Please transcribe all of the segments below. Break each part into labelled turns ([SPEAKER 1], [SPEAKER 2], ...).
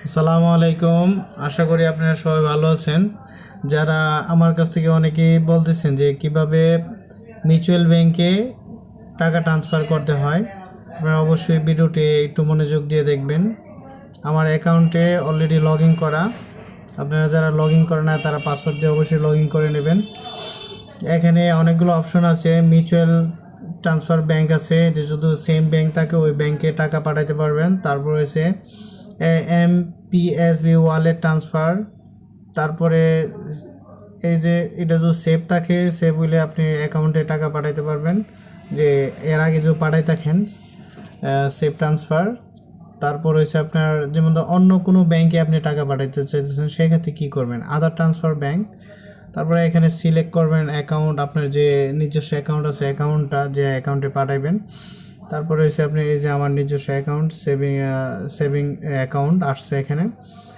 [SPEAKER 1] আসসালামু আলাইকুম। আশা করি আপনারা সবাই ভালো আছেন। যারা আমার কাছ থেকে অনেকেই বলতেছেন যে কিভাবে মিউচুয়াল ব্যাংকে টাকা ট্রান্সফার করতে হয়, আপনারা অবশ্যই ভিডিওটি একটু মনোযোগ দিয়ে দেখবেন। আমার অ্যাকাউন্টে অলরেডি লগ ইন করা। আপনারা যারা লগ ইন করে না তারা পাসওয়ার্ড দিয়ে অবশ্যই লগ ইন করে নেবেন। এখানে অনেকগুলো অপশন আছে। মিউচুয়াল ট্রান্সফার ব্যাংক আছে, যে শুধু সেম ব্যাংক থাকে ওই ব্যাংকে টাকা পাঠাতে পারবেন। তারপর হচ্ছে এমপিএসবি ওয়ালেট ট্রান্সফার। তারপরে এই যে এটা যদি সেভ থাকে, সেভ হইলে আপনি অ্যাকাউন্টে টাকা পাঠাইতে পারবেন, যে এর আগে যে পাঠাই থাকেন সেভ ট্রান্সফার। তারপর হচ্ছে আপনার যেমন অন্য কোনো ব্যাংকে আপনি টাকা পাঠাইতে চাইতেছেন, সেক্ষেত্রে কী করবেন, আদার ট্রান্সফার ব্যাংক। তারপরে এখানে সিলেক্ট করবেন অ্যাকাউন্ট, আপনার যে নিজস্ব অ্যাকাউন্ট আছে অ্যাকাউন্টটা যে অ্যাকাউন্টে পাঠাইবেন। তারপরে হচ্ছে আপনি এই যে আমার নিজস্ব অ্যাকাউন্ট সেভিং অ্যাকাউন্ট আসছে এখানে,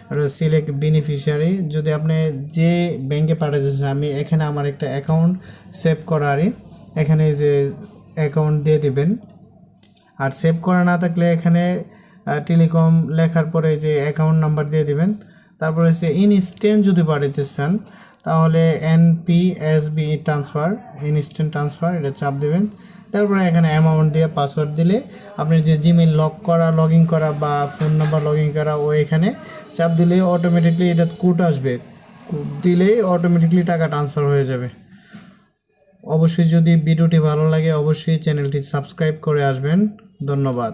[SPEAKER 1] আর সিলেক্ট বেনিফিশিয়ারি। যদি আপনি যে ব্যাংকে পাঠাতেছেন, আমি এখানে আমার একটা অ্যাকাউন্ট সেভ করারই, এখানে যে অ্যাকাউন্ট দিয়ে দিবেন। আর সেভ করা না থাকলে এখানে টেলিকম লেখার পরে যে অ্যাকাউন্ট নাম্বার দিয়ে দিবেন। তারপরে হচ্ছে ইনস্ট্যান্ট যদি পাঠাতে চান তাহলে এনপিএসবি ট্রান্সফার, ইনস্ট্যান্ট ট্রান্সফার, এটা চাপ দেবেন। তারপরে এখানে অ্যামাউন্ট দিয়ে পাসওয়ার্ড দিলে আপনি যে জিমেইল লগ ইন করা বা ফোন নাম্বার লগ ইন করা, ও এখানে চাপ দিলে অটোমেটিকলি এটা কোড আসবে, কোড দিলেই অটোমেটিকলি টাকা ট্রান্সফার হয়ে যাবে। অবশ্যই যদি ভিডিওটি ভালো লাগে অবশ্যই চ্যানেলটি সাবস্ক্রাইব করে আসবেন। ধন্যবাদ।